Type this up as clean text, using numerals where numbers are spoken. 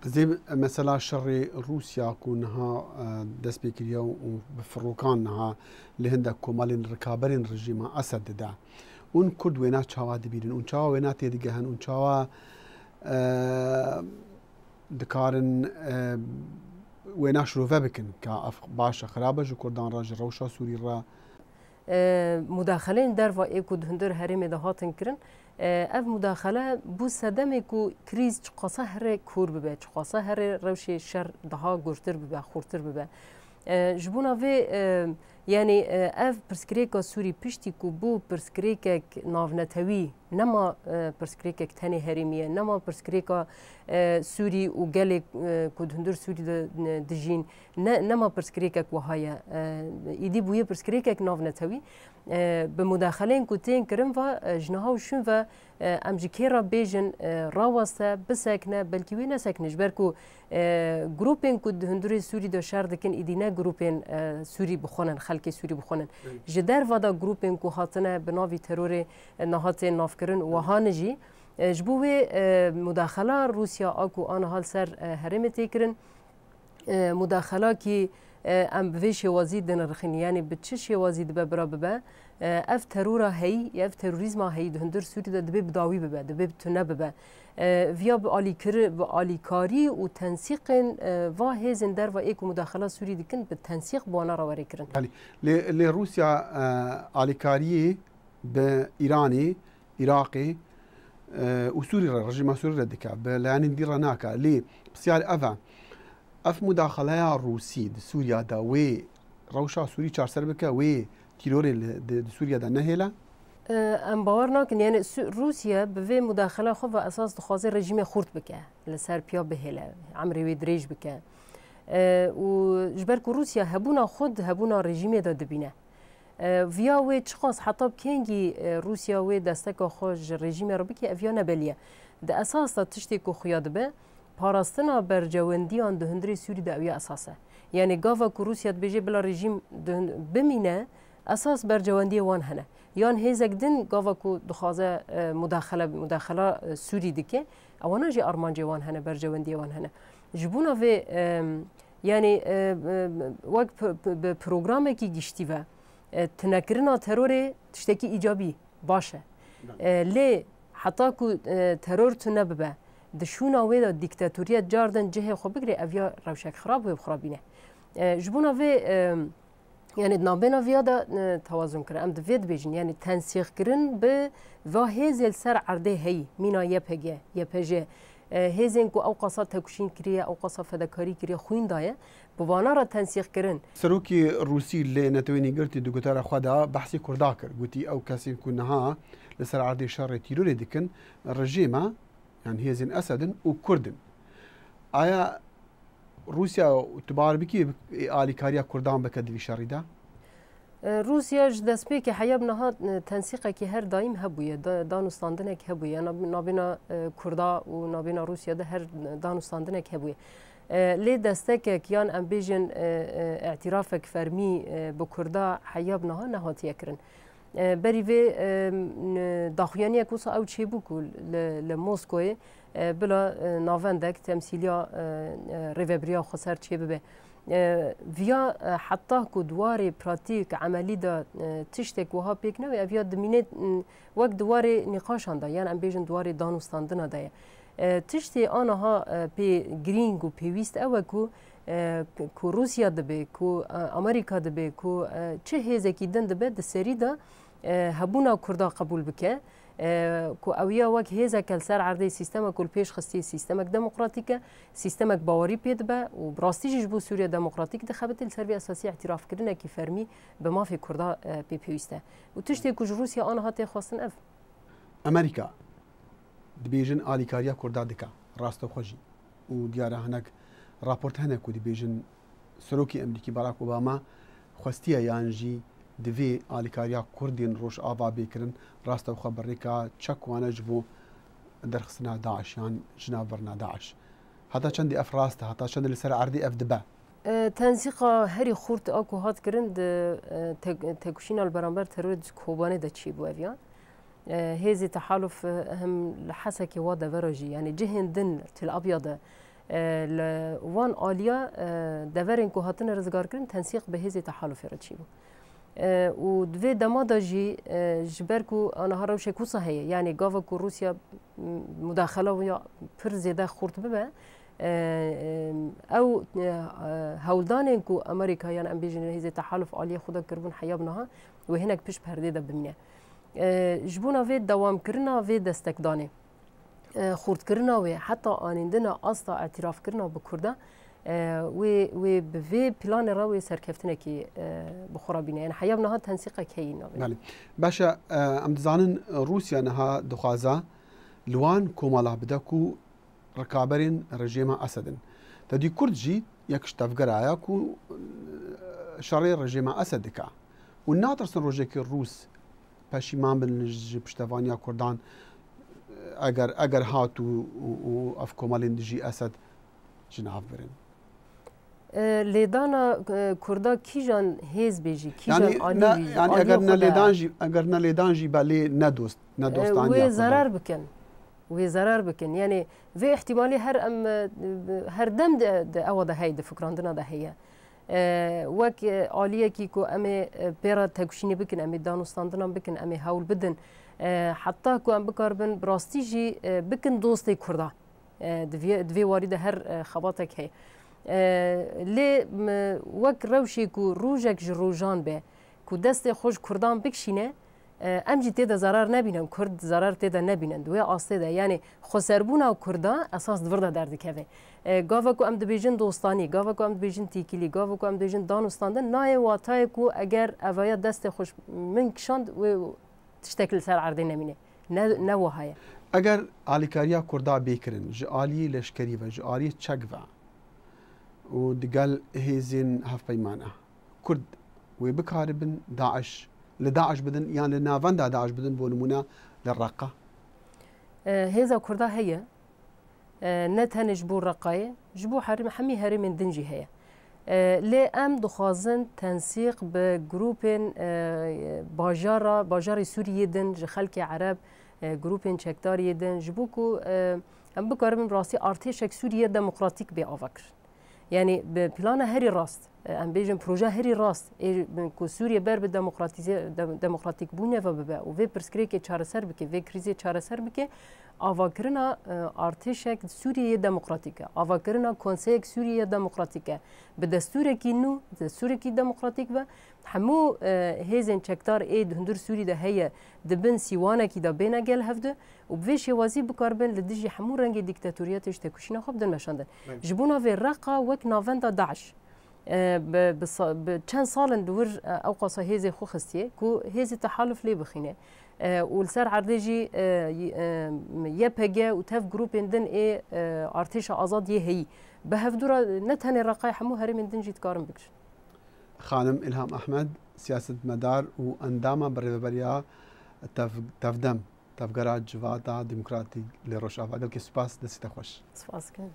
زي مثلا شر روسيا كونها دس بكريا وبفروكانها اللي عندك كمال ركابرين رجيم أسد دا اون كرد وينات شوا دبيرن اون شوا وينات يدجهن اون شوا دكارن ويناش روفابكن كاف باشا خرابج وكردان راج روشا سوري را مداخلين دروا ايكو دهندر هرم دهاتن كرن اف مداخله بو صدمه کو کریز قصه هر کور ببه قصه هر روش شر دها گورتر ببه خورتر ببه جبونا و يعني اف برسكريكا سوري بشتي كو بو برسكريكا نافنتوي نما برسكريكا تاني هرميه نما برسكريكا سوري وقالك كود هندور سوري دجين نما برسكريكا وهايا يدي بويه برسكريكا نافنتوي بمداخلين كوتين كرمفا جنها وشنفا امجيكيرا بيجن راوستا بساكنه بلكي وين ساكنه جبركو جروبين كود هندوري سوري دو شاردكن ايدينا جروبين سوري بخونن خلق سوري بخونن جدار فدا جروبين كو هاتنا بنافي ترور نهاتين نافكرن وهانجي جبوه مداخله روسيا اكو انا هال سر هرم تيكرن مداخله كي ام بفيش وزيد دنرخين يعني بتشش وزيد ببرا ببا اف ترورا هي اف تروریزم هي هندر سوري دبي بداوي ببا دبي بتونه ببا فيا باليكاري وتنسيق واهزن در و ايكو مداخله سوري دكن بالتنسيق بوانا راوري كرن يعني لروسيا اليكاري بايراني عراقي وسوري رجيم سوري دكا يعني ندير هناك لي بس يعني اف مداخله روسي سوريا دا وي روشا سوري چار سر بك وي تيرور سوريا دا نهيلا ام باورنا كن يعني روسيا بفي مداخله خو اساس تخازي رژیم خورد بك لسر بيا بهلا عمري وي دريج بك وجبرك روسيا هبونا خود هبونا رژیم دا دبينه ويا وي تشخاص حتى بكينجي روسيا وي دستك خوج رژیم رو بك افيا نبليه دا اساس تشتي كو خياد به پاراستنا برجواندیان دهندری سوری دعوی اساسه یعنی گاوا که روسیه بيجي بلا رژیم بمینه اساس برجواندی وان هنه یان هیزک دن گاوا که دخوازه مداخله سوری دکه اوانا جی ارمانجی وان هنه برجواندی وان هنه جبونا و یعنی وقت بپروگرامه کی گشتی و تنکرنا ترور تشتکی ایجابی باشه لی حتی که ترور تنببه دشونا ويدا ديكتاتورية جاردن جهة خو بقري أفيا روشك خراب وبخرابينه جبونا في يعني دنابنا فيا دا توازن كرن أم دفيد بيجن يعني تنسيق كرن بواهز السر عرضه هي مينا يبهجه هزين كو أو قصة تكوشين كريه أو قصة فدكاري كريه خوين دايه بوانا را تنسيق كرن سروكي الروسي اللي نتويني قلتي دوكتارا خدا بحثي كرداكر قلتي أو كاسين كونها لسر عرضه شر تيروري ديكن الرجيمة يعني هي زين أسد وكردن آيا روسيا تبار بكي آلي كاريا كردان بكدي شريدة روسيا جدس بيك حيابنا تنسيقك هر دايم هبوية دانوستاندنك هبوية نابينا كردا ونابينا روسيا ده هر دانوستاندنك هبوية لي دستك يان امبيجن اعترافك فرمي بكردا حيابنا نهات يكرن بريفي داخوانيا كوسا او تشيبوكو لموسكو بلا نافندك تمثيليا ريفبريا خسر تشيبه فيا حتى كو دواري براتيك عملي دا تشتك وها بيك نوي افيا دمينت وقت دواري نقاش دا يعني ام بيجن دواري دانوستاندنا دا تشتي انا ها بي جرينغ و بيويست او كو روسيا دبي كو امريكا دبي كو چه هيزكي دن دبي د سري دا هبونا كردا قبول بك كو اويا وك هيزك السر عرضي سيستمك والبيش خستي سيستمك ديمقراطيكا سيستمك باوري بيدبا وبراستيج جبو سوريا ديمقراطيك دخبت السربي اساسي اعتراف كرنا كي فرمي بما في كردا بي بيوستا وتشتي كو روسيا انا هاتي خاصن اف امريكا دبيجن آلي كاريا كردا دكا راستو خوجي وديارا هناك رابورت هناك دبيجن سروكي امريكي باراك اوباما خستيا يانجي دوی آلیکاریا کردین روش آوا بیکرن راست و خبریکا چک و نجبو درخصنا داعش يعني جناب برنا داعش هذا چندی افراست هذا چند لسر عردی اف دبا تنسيق هري خورت اكو هات كرند تكوشين البرامبر ترود كوباني دا تشي بو افيان هذه تحالف هم لحسكي وادا فرجي يعني جهن دن تل ابيض وان آلیا دورین که هاتن رزگار کردن تنسیق به هزی تحالف رچی بود و دوی دمادا جی جبر کو آنها روش کوسا هیه یعنی گاوا کو روسیا مداخله و یا پر زیاده خورد ببه او هولدان کو امریکا یعنی ام بیجن هزی تحالف آلیا خدا کربون حیاب نها و هناك پیش پرده ده بمنه جبونا وی دوام کرنا وی دستکدانه خورد کرنا و حتی آنندنا اصلا اعتراف کرنا بکرده و به پلان راوی سرکفتنه که بخورا بینه یعنی حیاب نها تنسیق کی نابه بله باشا ام دزانن روسیا نها دخوازا لوان کومالا بدا کو رکابرین رژیم اسدن تدی کرد جی یکش تفگرایا کو شرعی رژیم اسد کا و ناترسن روژه که روس پشیمان بن پشتوانیا کردان اگر هاتو و اف کومالین دجی اسد جناف برن لیدانا کردا کیجان هیز بیجی کیجان آلی یعنی اگر نه لیدانجی بله ندوستانی و ضرر بکن یعنی و احتمالی هر دم او ده هی ده فکراندنا ده هیه وک آلیه کی کو امی پیرا تکشینی بکن امی دانستاندنا بکن امی هول بدن حتی کو ام بکاربن براستی جی بکن دوستی کردا دوی وارد هر خباتک هی لی وک روشی کو روژک جروجان به کو دست خوش کردان بکشینه ام جی تیدا ضرر نبینن کرد ضرر تیدا نبینن دوی آسته ده یعنی خسربونا کردا اساس دوردا درد کوه گاوا کو ام دبیجن دوستانی گاوا کو ام دبیجن تیکیلی گاوا کو ام دبیجن دانستاندن نای واتای کو اگر اویا دست خوش من کشاند و تشتکل سر عرضه نمینه نه وهايه اگر آلیکاریا کردا بیکرن جالی لشکری و جالی چگوا و دقال هيزين هف بيمانه كرد وبكاربن داعش لداعش بدن يعني لنافندا داعش بدن بونمونا للرقه هيزا كردا هي نتهن جبو رقايه جبو حرم حمي هرم من دنجي هي لي ام دخازن تنسيق بجروبين باجار سوريا دن خلق عرب جروبين چکدار دن جبوكو ام بكاربن راسي ارتشك سوريا ديمقراطيك بي افكر يعني ببلان هري راست ام بيجن بروجه هري راست کو سوريا بر به دموکراتیک بونه و به و پرسکری که چاره سر بکه و کریزی چاره سر بکه آواکرنا ارتشک سوریه دموکراتیکه آواکرنا کنسیک سوریه دموکراتیکه به دستور کی نو دستور کی دموکراتیک و همو هیزن چکتار اید هندور سوری ده هي دبن سیوانه کی ده بین گل هفده و بویش وازی بکاربن لدیجی همو رنگ دیکتاتوریاتش تکوشینا خوب دن مشاندن جبونا و رقا وک ناوندا داعش بچند سال دور اوقاسا هیزی خو خستیه کو هیزی تحالف لی بخینه والسر عردجي يبهجا وتاف جروب دن ايه ارتيش ازاد هي بهفدورا نتهني الرقاي حمو هري من دنجي تكارم بكش خانم إلهام أحمد سياسة مدار واندامه بريبريا تفدم تفقرات جواتا ديمقراطي لروش افاقل كي سباس دسي تخوش سباس كان